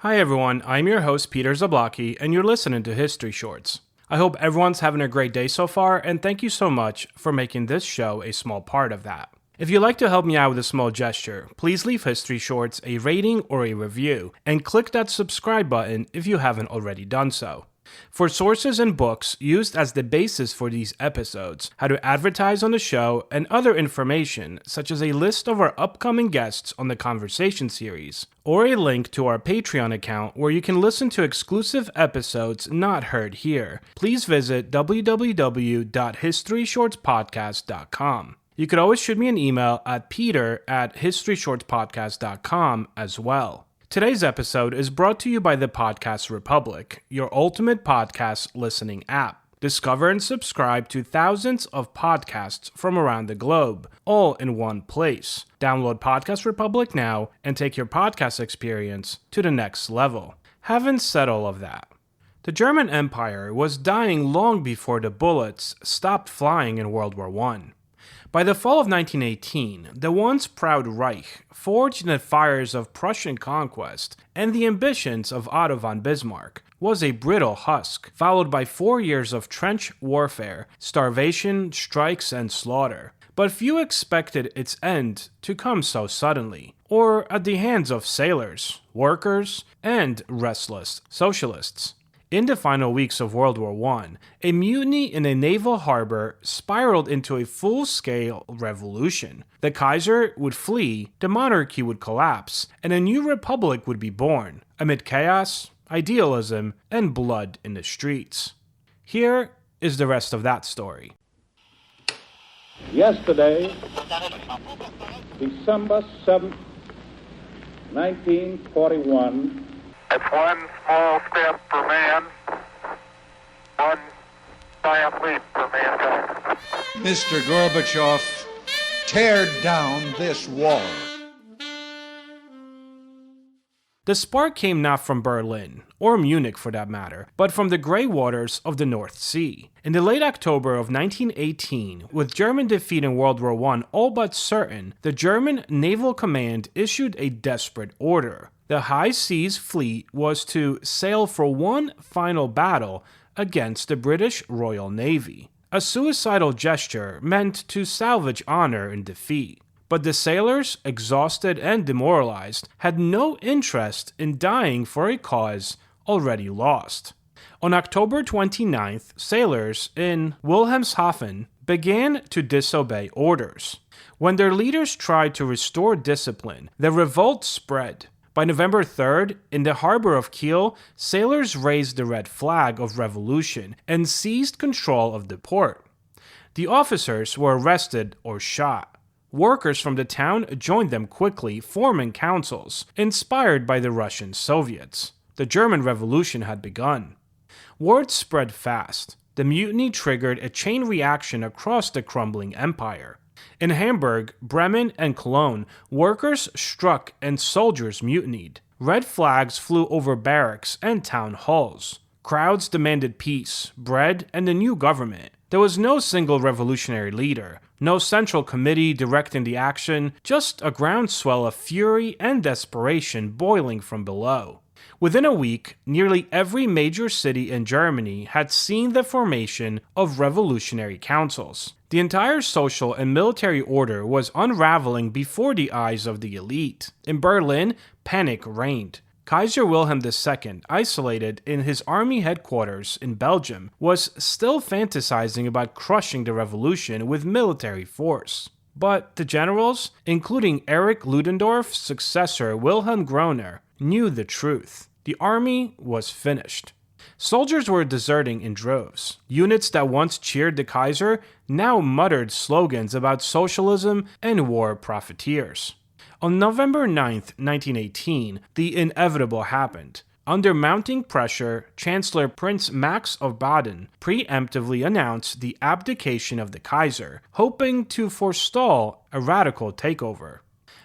Hi everyone, I'm your host Peter Zablocki, and you're listening to History Shorts. I hope everyone's having a great day so far, and thank you so much for making this show a small part of that. If you'd like to help me out with a small gesture, please leave History Shorts a rating or a review, and click that subscribe button if you haven't already done so. For sources and books used as the basis for these episodes, how to advertise on the show, and other information, such as a list of our upcoming guests on the Conversation series, or a link to our Patreon account where you can listen to exclusive episodes not heard here, please visit www.historyshortspodcast.com. You could always shoot me an email at peter@historyshortspodcast.com as well. Today's episode is brought to you by the Podcast Republic, your ultimate podcast listening app. Discover and subscribe to thousands of podcasts from around the globe, all in one place. Download Podcast Republic now and take your podcast experience to the next level. Having said all of that, the German Empire was dying long before the bullets stopped flying in World War I. By the fall of 1918, the once proud Reich, forged in the fires of Prussian conquest and the ambitions of Otto von Bismarck, was a brittle husk, followed by 4 years of trench warfare, starvation, strikes, and slaughter. But few expected its end to come so suddenly, or at the hands of sailors, workers, and restless socialists. In the final weeks of World War I, a mutiny in a naval harbor spiraled into a full-scale revolution. The Kaiser would flee, the monarchy would collapse, and a new republic would be born, amid chaos, idealism, and blood in the streets. Here is the rest of that story. Yesterday, December 7th, 1941, it's one small step for man, one giant leap for mankind. Mr. Gorbachev, tear down this wall. The spark came not from Berlin, or Munich for that matter, but from the grey waters of the North Sea. In the late October of 1918, with German defeat in World War I all but certain, the German Naval Command issued a desperate order. The High Seas Fleet was to sail for one final battle against the British Royal Navy, a suicidal gesture meant to salvage honor in defeat. But the sailors, exhausted and demoralized, had no interest in dying for a cause already lost. On October 29th, sailors in Wilhelmshaven began to disobey orders. When their leaders tried to restore discipline, the revolt spread. By November 3rd, in the harbor of Kiel, sailors raised the red flag of revolution and seized control of the port. The officers were arrested or shot. Workers from the town joined them quickly, forming councils, inspired by the Russian Soviets. The German Revolution had begun. Word spread fast. The mutiny triggered a chain reaction across the crumbling empire. In Hamburg, Bremen, and Cologne, workers struck and soldiers mutinied. Red flags flew over barracks and town halls. Crowds demanded peace, bread, and a new government. There was no single revolutionary leader, no central committee directing the action, just a groundswell of fury and desperation boiling from below. Within a week, nearly every major city in Germany had seen the formation of revolutionary councils. The entire social and military order was unraveling before the eyes of the elite. In Berlin, panic reigned. Kaiser Wilhelm II, isolated in his army headquarters in Belgium, was still fantasizing about crushing the revolution with military force. But the generals, including Erich Ludendorff's successor Wilhelm Groener, knew the truth. The army was finished. Soldiers were deserting in droves. Units that once cheered the Kaiser now muttered slogans about socialism and war profiteers. On November 9th, 1918, the inevitable happened. Under mounting pressure, Chancellor Prince Max of Baden preemptively announced the abdication of the Kaiser, hoping to forestall a radical takeover.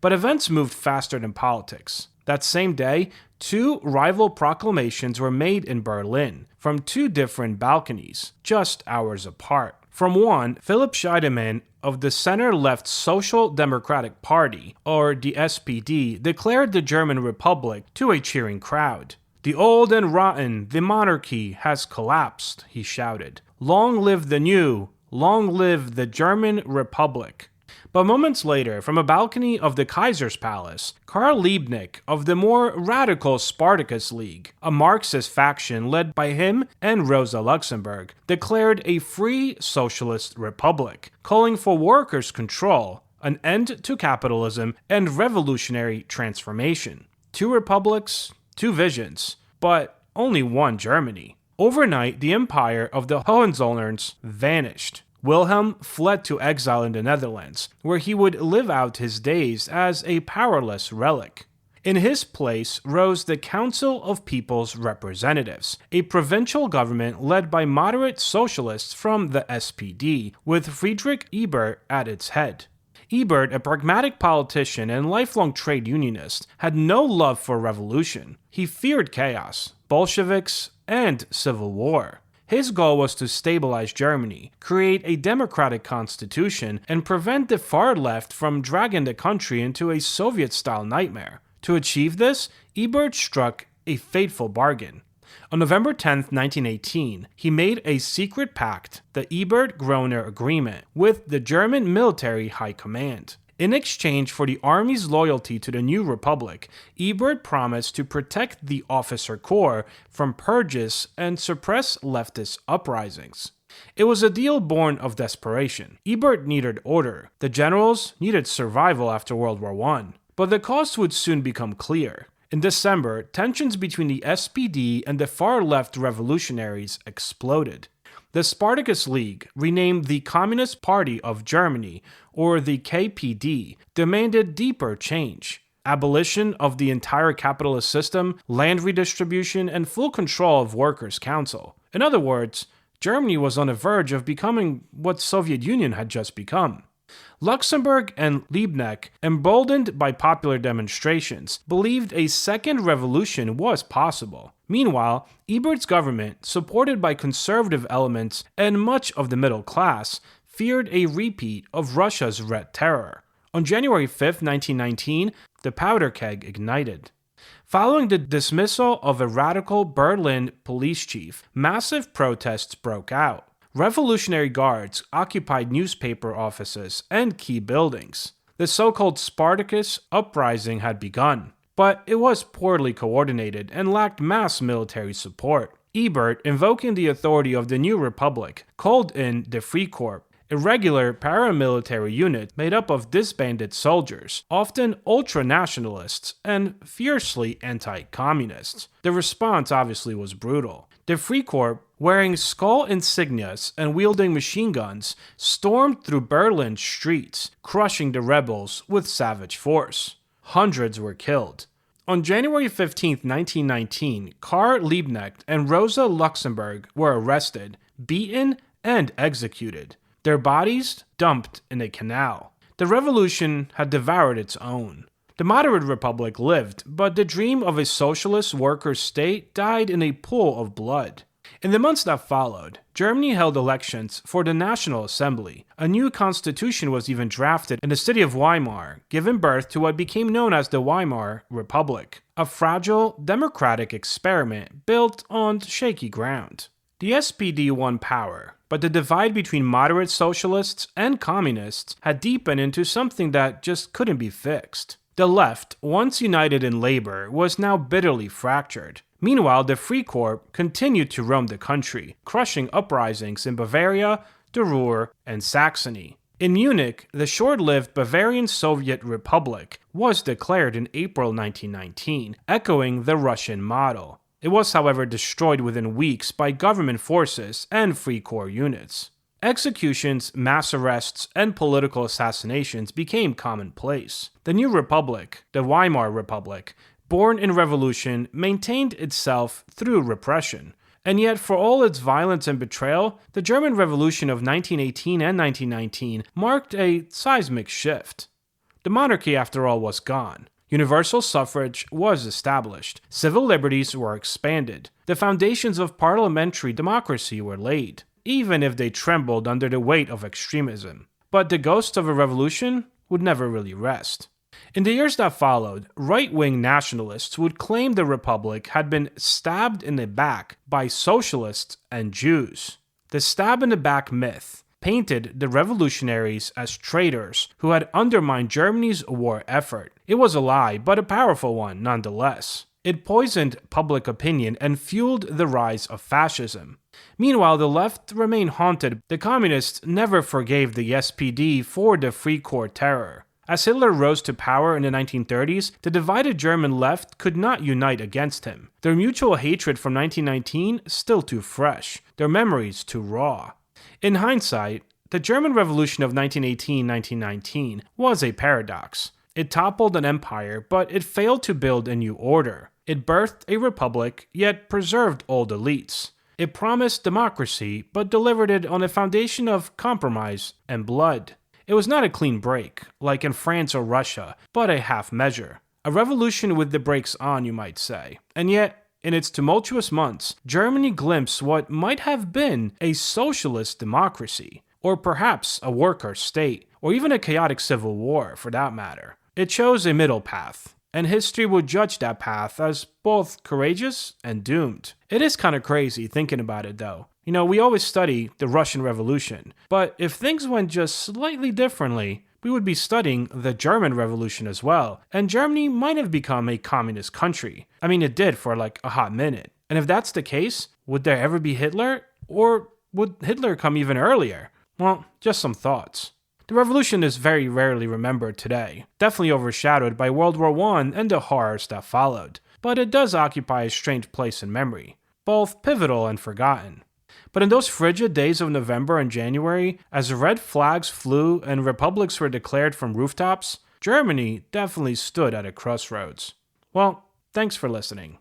But events moved faster than politics. That same day, 2 rival proclamations were made in Berlin from 2 different balconies, just hours apart. From one, Philipp Scheidemann of the center-left Social Democratic Party, or the SPD, declared the German Republic to a cheering crowd. "The old and rotten, the monarchy has collapsed," he shouted. "Long live the new, long live the German Republic." But moments later, from a balcony of the Kaiser's palace, Karl Liebknecht of the more radical Spartacus League, a Marxist faction led by him and Rosa Luxemburg, declared a free socialist republic, calling for workers' control, an end to capitalism, and revolutionary transformation. Two republics, two visions, but only one Germany. Overnight, the empire of the Hohenzollerns vanished. Wilhelm fled to exile in the Netherlands, where he would live out his days as a powerless relic. In his place rose the Council of People's Representatives, a provincial government led by moderate socialists from the SPD, with Friedrich Ebert at its head. Ebert, a pragmatic politician and lifelong trade unionist, had no love for revolution. He feared chaos, Bolsheviks, and civil war. His goal was to stabilize Germany, create a democratic constitution, and prevent the far left from dragging the country into a Soviet-style nightmare. To achieve this, Ebert struck a fateful bargain. On November 10, 1918, he made a secret pact, the Ebert-Groener Agreement, with the German military high command. In exchange for the army's loyalty to the new republic, Ebert promised to protect the officer corps from purges and suppress leftist uprisings. It was a deal born of desperation. Ebert needed order. The generals needed survival after World War I. But the cost would soon become clear. In December, tensions between the SPD and the far-left revolutionaries exploded. The Spartacus League, renamed the Communist Party of Germany, or the KPD, demanded deeper change. Abolition of the entire capitalist system, land redistribution, and full control of workers' council. In other words, Germany was on the verge of becoming what the Soviet Union had just become. Luxemburg and Liebknecht, emboldened by popular demonstrations, believed a second revolution was possible. Meanwhile, Ebert's government, supported by conservative elements and much of the middle class, feared a repeat of Russia's Red Terror. On January 5, 1919, the powder keg ignited. Following the dismissal of a radical Berlin police chief, massive protests broke out. Revolutionary Guards occupied newspaper offices and key buildings. The so-called Spartacus uprising had begun, but it was poorly coordinated and lacked mass military support. Ebert, invoking the authority of the new republic, called in the Freikorps, a regular paramilitary unit made up of disbanded soldiers, often ultra-nationalists and fiercely anti-communists. The response obviously was brutal. The Freikorps, wearing skull insignias and wielding machine guns, stormed through Berlin's streets, crushing the rebels with savage force. Hundreds were killed. On January 15, 1919, Karl Liebknecht and Rosa Luxemburg were arrested, beaten, and executed. Their bodies dumped in a canal. The revolution had devoured its own. The moderate republic lived, but the dream of a socialist workers' state died in a pool of blood. In the months that followed, Germany held elections for the National Assembly. A new constitution was even drafted in the city of Weimar, giving birth to what became known as the Weimar Republic, a fragile, democratic experiment built on shaky ground. The SPD won power, but the divide between moderate socialists and communists had deepened into something that just couldn't be fixed. The left, once united in labor, was now bitterly fractured. Meanwhile, the Freikorps continued to roam the country, crushing uprisings in Bavaria, the Ruhr, and Saxony. In Munich, the short-lived Bavarian Soviet Republic was declared in April 1919, echoing the Russian model. It was, however, destroyed within weeks by government forces and Freikorps units. Executions, mass arrests, and political assassinations became commonplace. The new republic, the Weimar Republic, born in revolution, maintained itself through repression. And yet, for all its violence and betrayal, the German Revolution of 1918 and 1919 marked a seismic shift. The monarchy, after all, was gone. Universal suffrage was established. Civil liberties were expanded. The foundations of parliamentary democracy were laid. even if they trembled under the weight of extremism. But the ghost of a revolution would never really rest. In the years that followed, right-wing nationalists would claim the Republic had been stabbed in the back by socialists and Jews. The stab-in-the-back myth painted the revolutionaries as traitors who had undermined Germany's war effort. It was a lie, but a powerful one nonetheless. It poisoned public opinion and fueled the rise of fascism. Meanwhile, the left remained haunted. The communists never forgave the SPD for the Free Corps terror. As Hitler rose to power in the 1930s, the divided German left could not unite against him. Their mutual hatred from 1919 still too fresh, their memories too raw. In hindsight, the German Revolution of 1918-1919 was a paradox. It toppled an empire, but it failed to build a new order. It birthed a republic, yet preserved old elites. It promised democracy, but delivered it on a foundation of compromise and blood. It was not a clean break, like in France or Russia, but a half measure. A revolution with the brakes on, you might say. And yet, in its tumultuous months, Germany glimpsed what might have been a socialist democracy, or perhaps a worker state, or even a chaotic civil war, for that matter. It chose a middle path, and history would judge that path as both courageous and doomed. It is kind of crazy thinking about it, though. You know, we always study the Russian Revolution, but if things went just slightly differently, we would be studying the German Revolution as well, and Germany might have become a communist country. I mean, it did for like a hot minute. And if that's the case, would there ever be Hitler? Or would Hitler come even earlier? Well, just some thoughts. The revolution is very rarely remembered today, definitely overshadowed by World War I and the horrors that followed, but it does occupy a strange place in memory, both pivotal and forgotten. But in those frigid days of November and January, as red flags flew and republics were declared from rooftops, Germany definitely stood at a crossroads. Well, thanks for listening.